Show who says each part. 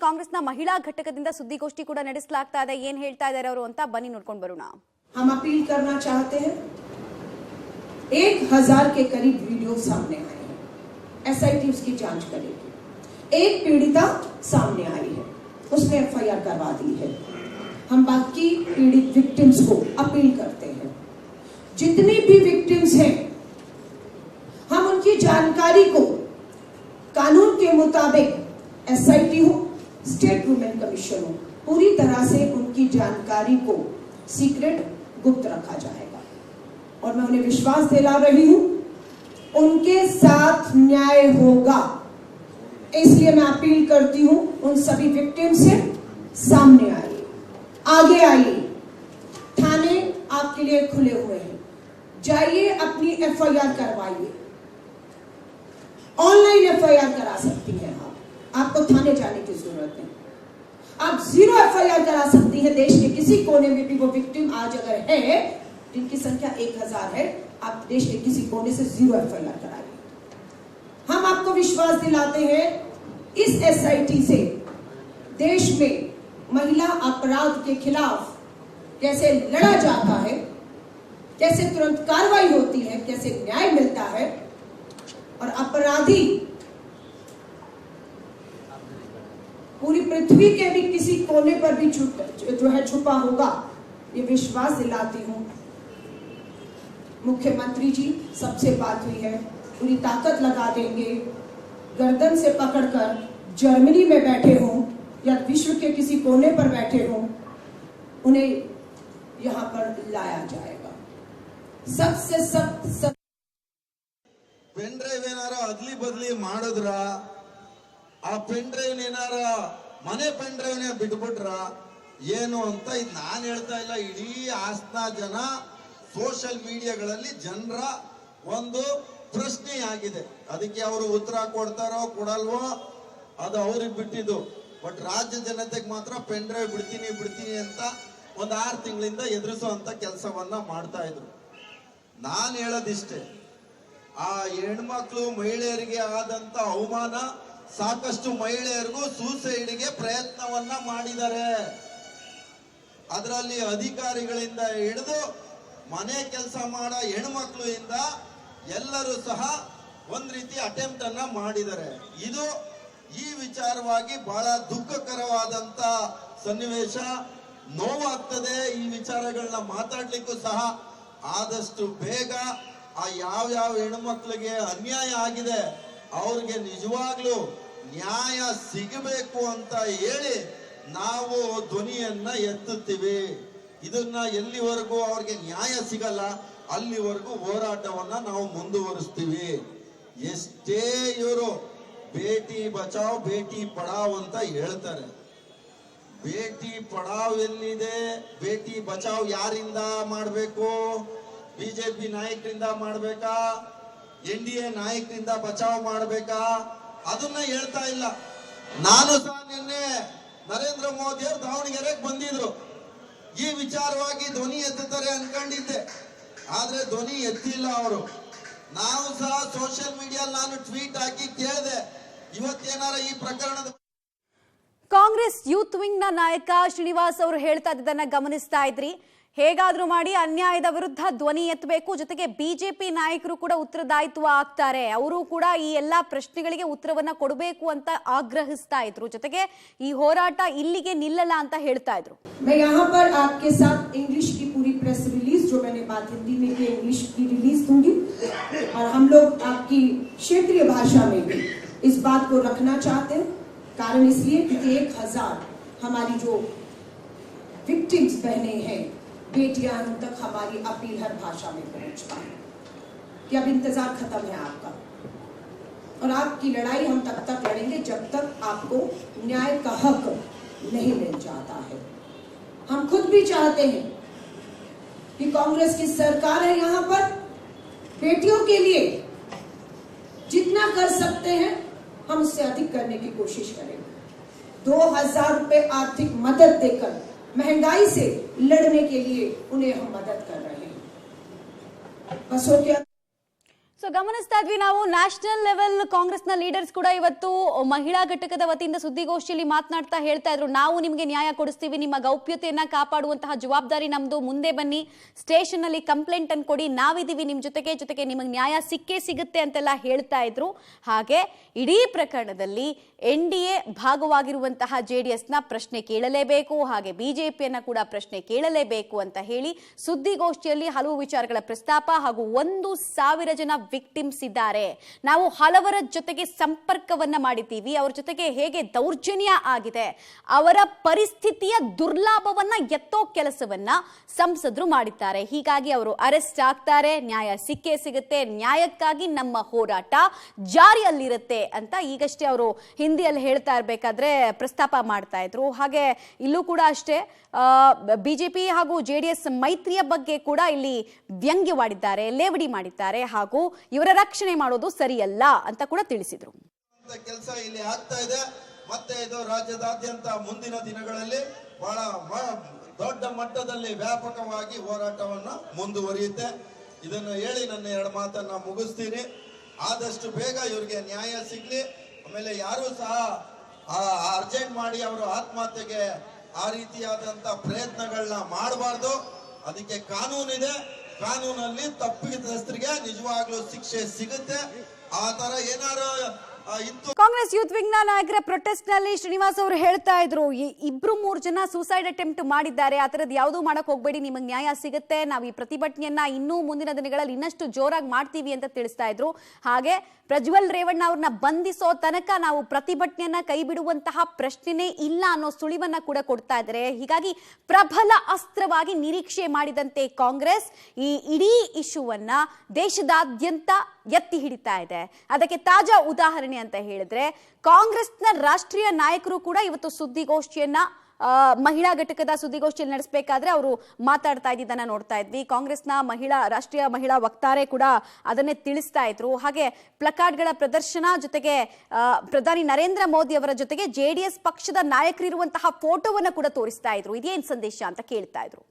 Speaker 1: ಕಾಂಗ್ರೆಸ್ನ ಮಹಿಳಾ ಘಟಕದಿಂದ ಸುದ್ದಿಗೋಷ್ಠಿ ಕೂಡ ನಡೆಸಲಾಗ್ತಾ ಇದೆ. ಏನ್ ಹೇಳ್ತಾ ಇದ್ದಾರೆ ಅವರು ಅಂತ ಬನ್ನಿ ನೋಡ್ಕೊಂಡು ಬರೋಣ.
Speaker 2: हम अपील करना चाहते हैं, 1000 के करीब वीडियो सामने आए हैं, एसआईटी उसकी जांच करेगी। एक पीड़िता सामने आई है, उसने एफआईआर करवा दी है। हम बाकी पीड़ित विक्टिम्स को अपील करते हैं, जितनी भी विक्टिम्स हैं हम उनकी जानकारी को कानून के मुताबिक एसआईटी हो, स्टेट वुमेन कमीशन हो, पूरी तरह से उनकी जानकारी को सीक्रेट गुप्त रखा जाएगा। और मैं उन्हें विश्वास दिला रही हूं, उनके साथ न्याय होगा। इसलिए मैं अपील करती हूं उन सभी विक्टिम से, सामने आइए, आगे आइए। थाने आपके लिए खुले हुए हैं, जाइए अपनी एफआईआर करवाइए। ऑनलाइन एफआईआर करा सकती हैं आपको थाने जाने की जरूरत नहीं। आप 0 एफआईआर करा सकती हैं। देश के किसी कोने में भी वो विक्टिम आज अगर है, जिनकी संख्या 1000 है, आप देश के किसी कोने से 0 एफआईआर कराइए। हम आपको विश्वास दिलाते हैं, इस एसआईटी से देश में महिला अपराध के खिलाफ कैसे लड़ा जाता है, कैसे तुरंत कार्रवाई होती है, कैसे न्याय मिलता है और अपराधी पूरी पृथ्वी के भी किसी कोने पर भी जो है छुपा होगा, ये विश्वास दिलाती हूं। मुख्यमंत्री जी सबसे बात हुई है, पूरी ताकत लगा देंगे, गर्दन से पकड़कर जर्मनी में बैठे हों या विश्व के किसी कोने पर बैठे हों, उन्हें यहां पर लाया जाएगा। सबसे सख्त
Speaker 3: ಪೆನ್ ಡ್ರೈವ್ ಏನಾರ ಅದ್ಲಿ ಬದ್ಲಿ ಮಾಡಿದ್ರ, ಆ ಪೆನ್ ಡ್ರೈವ್ ಏನಾರ ಮನೆ ಪೆನ್ ಡ್ರೈವ್ನೇ ಬಿಟ್ಬಿಟ್ರ ಏನು ಅಂತ ಇದು ನಾನು ಹೇಳ್ತಾ ಇಲ್ಲ, ಇಡೀ ಹಾಸನ ಜನ ಸೋಷಿಯಲ್ ಮೀಡಿಯಾಗಳಲ್ಲಿ ಜನರ ಒಂದು ಪ್ರಶ್ನೆ ಆಗಿದೆ. ಅದಕ್ಕೆ ಅವರು ಉತ್ತರ ಕೊಡ್ತಾರೋ ಕೊಡಲ್ವೋ ಅದು ಅವ್ರಿಗೆ ಬಿಟ್ಟಿದ್ದು. ಬಟ್ ರಾಜ್ಯ ಜನತೆಗೆ ಮಾತ್ರ ಪೆನ್ ಡ್ರೈವ್ ಬಿಡ್ತೀನಿ ಅಂತ ಒಂದು 6 ತಿಂಗಳಿಂದ ಎದುರಿಸುವಂತ ಕೆಲಸವನ್ನ ಮಾಡ್ತಾ ಇದ್ರು. ನಾನು ಹೇಳೋದಿಷ್ಟೇ, ಆ ಹೆಣ್ಮಕ್ಳು ಮಹಿಳೆಯರಿಗೆ ಆದಂತ ಅವಮಾನ ಸಾಕಷ್ಟು ಮಹಿಳೆಯರಿಗೂ ಸೂಸೈಡ್ಗೆ ಪ್ರಯತ್ನವನ್ನ ಮಾಡಿದ್ದಾರೆ. ಅದರಲ್ಲಿ ಅಧಿಕಾರಿಗಳಿಂದ ಹಿಡಿದು ಮನೆ ಕೆಲಸ ಮಾಡೋ ಹೆಣ್ಮಕ್ಳು ಇಂದ ಎಲ್ಲರೂ ಸಹ ಒಂದ್ ರೀತಿ ಅಟೆಂಪ್ಟ್ ಅನ್ನ ಮಾಡಿದ್ದಾರೆ. ಇದು ಈ ವಿಚಾರವಾಗಿ ಬಹಳ ದುಃಖಕರವಾದಂತ ಸನ್ನಿವೇಶ, ನೋವಾಗ್ತದೆ. ಈ ವಿಚಾರಗಳನ್ನ ಮಾತಾಡ್ಲಿಕ್ಕೂ ಸಹ ಆದಷ್ಟು ಬೇಗ ಆ ಯಾವ ಹೆಣ್ಮಕ್ಳಿಗೆ ಅನ್ಯಾಯ ಆಗಿದೆ ಅವ್ರಿಗೆ ನಿಜವಾಗ್ಲೂ ನ್ಯಾಯ ಸಿಗಬೇಕು ಅಂತ ಹೇಳಿ ನಾವು ಧ್ವನಿಯನ್ನ ಎತ್ತುತ್ತೀವಿ. ಇದನ್ನ ಎಲ್ಲಿವರೆಗೂ ಅವ್ರಿಗೆ ನ್ಯಾಯ ಸಿಗಲ್ಲ ಅಲ್ಲಿವರೆಗೂ ಹೋರಾಟವನ್ನ ನಾವು ಮುಂದುವರಿಸ್ತೀವಿ. ಎಷ್ಟೇ ಇವರು ಬೇಟಿ ಬಚಾವ್ ಬೇಟಿ ಪಡಾವ್ ಅಂತ ಹೇಳ್ತಾರೆ, ಬೇಟಿ ಪಡಾವ್ ಎಲ್ಲಿದೆ, ಬೇಟಿ ಬಚಾವ್ ಯಾರಿಂದ ಮಾಡಬೇಕು? ಬಿಜೆಪಿ ನಾಯಕರಿಂದ ಮಾಡ್ಬೇಕಾ, NDA ನಾಯಕರಿಂದ ಬಚಾವ್ ಮಾಡ್ಬೇಕಾ? ಅದನ್ನ ಹೇಳ್ತಾ ಇಲ್ಲ. ನಾನು ಸಹ ನಿನ್ನೆ ನರೇಂದ್ರ ಮೋದಿ ಅವರು ದಾವಣಗೆರೆಗೆ ಬಂದಿದ್ರು, ಈ ವಿಚಾರವಾಗಿ ಧ್ವನಿ ಎತ್ತುತ್ತಾರೆ ಅನ್ಕೊಂಡಿದ್ದೆ, ಆದ್ರೆ ಧ್ವನಿ ಎತ್ತಿಲ್ಲ ಅವರು. ನಾವು ಸಹ ಸೋಷಿಯಲ್ ಮೀಡಿಯಾ ನಾನು ಟ್ವೀಟ್ ಹಾಕಿ ಕೇಳಿದೆ, ಇವತ್ತೇನಾರ ಈ ಪ್ರಕರಣದ
Speaker 1: ಕಾಂಗ್ರೆಸ್ ಯೂತ್ ವಿಂಗ್ ನ ನಾಯಕ ಶ್ರೀನಿವಾಸ್ ಅವರು ಹೇಳ್ತಾ ಇದ್ದನ್ನ ಗಮನಿಸ್ತಾ ಇದ್ರಿ. ಹೇಗಾದ್ರೂ ಮಾಡಿ ಅನ್ಯಾಯದ ವಿರುದ್ಧ ಧ್ವನಿ ಎತ್ತಬೇಕು, ಜೊತೆಗೆ ಬಿಜೆಪಿ ನಾಯಕರು ಕೂಡ ಉತ್ತರದಾಯಿತ್ವ ಆಗ್ತಾರೆ, ಅವರು ಕೂಡ ಈ ಎಲ್ಲಾ ಪ್ರಶ್ನೆಗಳಿಗೆ ಉತ್ತರವನ್ನ ಕೊಡಬೇಕು ಅಂತ ಆಗ್ರಹಿಸ್ತಾ ಇದ್ರು. ಜೊತೆಗೆ ಈ ಹೋರಾಟ ಇಲ್ಲಿಗೆ ನಿಲ್ಲಲ್ಲ ಅಂತ ಹೇಳ್ತಾ ಇದ್ರು.
Speaker 2: मैं यहाँ पर आपके साथ इंग्लिश की पूरी प्रेस रिलीज, जो मैंने बात हिंदी में की, इंग्लिश की रिलीज दूंगी और हम लोग आपकी क्षेत्रीय भाषा में भी इस बात को रखना चाहते हैं। कारण इसलिए क्योंकि 1000 हमारी जो विक्टिम्स बहने हैं, बेटियां, उन तक हमारी अपील हर भाषा में पहुंचता है कि अब इंतजार खत्म है आपका, और आपकी लड़ाई हम तब तक लड़ेंगे जब तक आपको न्याय का हक नहीं मिल जाता है। हम खुद भी चाहते हैं कि कांग्रेस की सरकार है यहाँ पर, बेटियों के लिए जितना कर सकते हैं हम उससे अधिक करने की कोशिश करेंगे। 2000 रुपए आर्थिक मदद देकर महंगाई से लड़ने के लिए उन्हें हम मदद कर रहे हैं। बस हो गया।
Speaker 1: ಸೊ ಗಮನಿಸ್ತಾ ಇದ್ವಿ ನಾವು ನ್ಯಾಷನಲ್ ಲೆವೆಲ್ ಕಾಂಗ್ರೆಸ್ನ ಲೀಡರ್ಸ್ ಕೂಡ ಇವತ್ತು ಮಹಿಳಾ ಘಟಕದ ವತಿಯಿಂದ ಸುದ್ದಿಗೋಷ್ಠಿಯಲ್ಲಿ ಮಾತನಾಡ್ತಾ ಹೇಳ್ತಾ ಇದ್ರು, ನಾವು ನಿಮಗೆ ನ್ಯಾಯ ಕೊಡಿಸ್ತೀವಿ, ನಿಮ್ಮ ಗೌಪ್ಯತೆಯನ್ನ ಕಾಪಾಡುವಂತಹ ಜವಾಬ್ದಾರಿ ನಮ್ದು, ಮುಂದೆ ಬನ್ನಿ, ಸ್ಟೇಷನ್ ಅಲ್ಲಿ ಕಂಪ್ಲೇಂಟ್ ಅನ್ನು ಕೊಡಿ, ನಾವಿದೀವಿ ನಿಮ್ ಜೊತೆಗೆ ನಿಮಗೆ ನ್ಯಾಯ ಸಿಕ್ಕೇ ಸಿಗುತ್ತೆ ಅಂತೆಲ್ಲ ಹೇಳ್ತಾ ಇದ್ರು. ಹಾಗೆ ಇಡೀ ಪ್ರಕರಣದಲ್ಲಿ NDA ಭಾಗವಾಗಿರುವಂತಹ JDS ನ ಪ್ರಶ್ನೆ ಕೇಳಲೇಬೇಕು, ಹಾಗೆ ಬಿಜೆಪಿಯನ್ನ ಕೂಡ ಪ್ರಶ್ನೆ ಕೇಳಲೇಬೇಕು ಅಂತ ಹೇಳಿ ಸುದ್ದಿಗೋಷ್ಠಿಯಲ್ಲಿ ಹಲವು ವಿಚಾರಗಳ ಪ್ರಸ್ತಾಪ ಹಾಗೂ 1,000 ಜನ ವಿಕ್ಟಿಮ್ಸ್ ಇದ್ದಾರೆ, ನಾವು ಹಲವರ ಜೊತೆಗೆ ಸಂಪರ್ಕವನ್ನ ಮಾಡಿದ್ದೀವಿ, ಅವರ ಜೊತೆಗೆ ಹೇಗೆ ದೌರ್ಜನ್ಯ ಆಗಿದೆ, ಅವರ ಪರಿಸ್ಥಿತಿಯ ದುರ್ಲಾಭವನ್ನ ಎತ್ತೋ ಕೆಲಸವನ್ನ ಸಂಸದರು ಮಾಡಿದ್ದಾರೆ, ಹೀಗಾಗಿ ಅವರು ಅರೆಸ್ಟ್ ಆಗ್ತಾರೆ, ನ್ಯಾಯ ಸಿಕ್ಕೇ ಸಿಗುತ್ತೆ, ನ್ಯಾಯಕ್ಕಾಗಿ ನಮ್ಮ ಹೋರಾಟ ಜಾರಿಯಲ್ಲಿರುತ್ತೆ ಅಂತ ಈಗಷ್ಟೇ ಅವರು ಹಿಂದಿಯಲ್ಲಿ ಹೇಳ್ತಾ ಇರಬೇಕಾದ್ರೆ ಪ್ರಸ್ತಾಪ ಮಾಡ್ತಾ ಇದ್ರು. ಹಾಗೆ ಇಲ್ಲೂ ಕೂಡ ಅಷ್ಟೇ ಬಿಜೆಪಿ ಹಾಗೂ JDS ಮೈತ್ರಿಯ ಬಗ್ಗೆ ಕೂಡ ಇಲ್ಲಿ ವ್ಯಂಗ್ಯವಾಡಿದ್ದಾರೆ, ಲೇವಡಿ ಮಾಡಿದ್ದಾರೆ, ಹಾಗೂ ಇವರ ರಕ್ಷಣೆ ಮಾಡೋದು ಸರಿಯಲ್ಲ ಅಂತ ಕೂಡ ತಿಳಿಸಿದ್ರು.
Speaker 3: ಕೆಲಸ ಇಲ್ಲಿ ಆಗ್ತಾ ಇದೆ. ಮತ್ತೆ ಇದು ರಾಜ್ಯದಾದ್ಯಂತ ಮುಂದಿನ ದಿನಗಳಲ್ಲಿ ಬಹಳ ದೊಡ್ಡ ಮಟ್ಟದಲ್ಲಿ ವ್ಯಾಪಕವಾಗಿ ಹೋರಾಟವನ್ನ ಮುಂದುವರಿಯುತ್ತೆ. ಇದನ್ನು ಹೇಳಿ ನನ್ನ 2 ಮಾತನ್ನ ಮುಗಿಸ್ತೀನಿ. ಆದಷ್ಟು ಬೇಗ ಇವರಿಗೆ ನ್ಯಾಯ ಸಿಗ್ಲಿ. ಆಮೇಲೆ ಯಾರು ಸಹ ಅರ್ಜೆಂಟ್ ಮಾಡಿ ಅವರು ಆತ್ಮಹತ್ಯೆಗೆ ಆ ರೀತಿಯಾದಂತ ಪ್ರಯತ್ನಗಳನ್ನ ಮಾಡಬಾರ್ದು. ಅದಕ್ಕೆ ಕಾನೂನಿದೆ, ಕಾನೂನಲ್ಲಿ ತಪ್ಪಿತಸ್ಥರಿಗೆ ನಿಜವಾಗ್ಲೂ ಶಿಕ್ಷೆ ಸಿಗುತ್ತೆ. ಆ ತರ ಏನಾರು
Speaker 1: ಕಾಂಗ್ರೆಸ್ ಯೂತ್ ವಿಂಗ್ ನ ನಾಯಕರ ಪ್ರೊಟೆಸ್ಟ್ ನಲ್ಲಿ ಶ್ರೀನಿವಾಸ್ ಅವರು ಹೇಳ್ತಾ ಇದ್ರು, 2-3 ಜನ ಸೂಸೈಡ್ ಅಟೆಂಪ್ಟ್ ಮಾಡಿದ್ದಾರೆ, ಆ ತರದ್ ಯಾವ್ದು ಮಾಡಕ್ ಹೋಗ್ಬೇಡಿ, ನಿಮಗೆ ನ್ಯಾಯ ಸಿಗುತ್ತೆ, ನಾವು ಈ ಪ್ರತಿಭಟನೆಯನ್ನ ಇನ್ನೂ ಮುಂದಿನ ದಿನಗಳಲ್ಲಿ ಇನ್ನಷ್ಟು ಜೋರಾಗಿ ಮಾಡ್ತೀವಿ ಅಂತ ತಿಳಿಸ್ತಾ ಇದ್ರು. ಹಾಗೆ ಪ್ರಜ್ವಲ್ ರೇವಣ್ಣ ಅವ್ರನ್ನ ಬಂಧಿಸೋ ತನಕ ನಾವು ಪ್ರತಿಭಟನೆಯನ್ನ ಕೈ ಬಿಡುವಂತಹ ಪ್ರಶ್ನೆನೇ ಇಲ್ಲ ಅನ್ನೋ ಸುಳಿವನ್ನ ಕೂಡ ಕೊಡ್ತಾ ಇದ್ದಾರೆ. ಹೀಗಾಗಿ ಪ್ರಬಲ ಅಸ್ತ್ರವಾಗಿ ನಿರೀಕ್ಷೆ ಮಾಡಿದಂತೆ ಕಾಂಗ್ರೆಸ್ ಈ ಇಡೀ ಇಶ್ಯೂವನ್ನ ದೇಶದಾದ್ಯಂತ ಎತ್ತಿ ಹಿಡಿತಾ ಇದೆ. ಅದಕ್ಕೆ ತಾಜಾ ಉದಾಹರಣೆ ಅಂತ ಹೇಳಿದ್ರೆ ಕಾಂಗ್ರೆಸ್ನ ರಾಷ್ಟ್ರೀಯ ನಾಯಕರು ಕೂಡ ಇವತ್ತು ಸುದ್ದಿಗೋಷ್ಠಿಯನ್ನ ಮಹಿಳಾ ಘಟಕದ ಸುದ್ದಿಗೋಷ್ಠಿಯಲ್ಲಿ ನಡೆಸಬೇಕಾದ್ರೆ ಅವರು ಮಾತಾಡ್ತಾ ಇದ್ದನ್ನ ನೋಡ್ತಾ ಇದ್ವಿ. ಕಾಂಗ್ರೆಸ್ನ ರಾಷ್ಟ್ರೀಯ ಮಹಿಳಾ ವಕ್ತಾರೆ ಕೂಡ ಅದನ್ನೇ ತಿಳಿಸ್ತಾ ಇದ್ರು. ಹಾಗೆ ಪ್ಲಕಾರ್ಡ್ಗಳ ಪ್ರದರ್ಶನ ಜೊತೆಗೆ ಪ್ರಧಾನಿ ನರೇಂದ್ರ ಮೋದಿ ಅವರ ಜೊತೆಗೆ JDS ಪಕ್ಷದ ನಾಯಕರಿರುವಂತಹ ಫೋಟೋವನ್ನ ಕೂಡ ತೋರಿಸ್ತಾ ಇದ್ರು. ಇದೇನ್ ಸಂದೇಶ ಅಂತ ಕೇಳ್ತಾ ಇದ್ರು.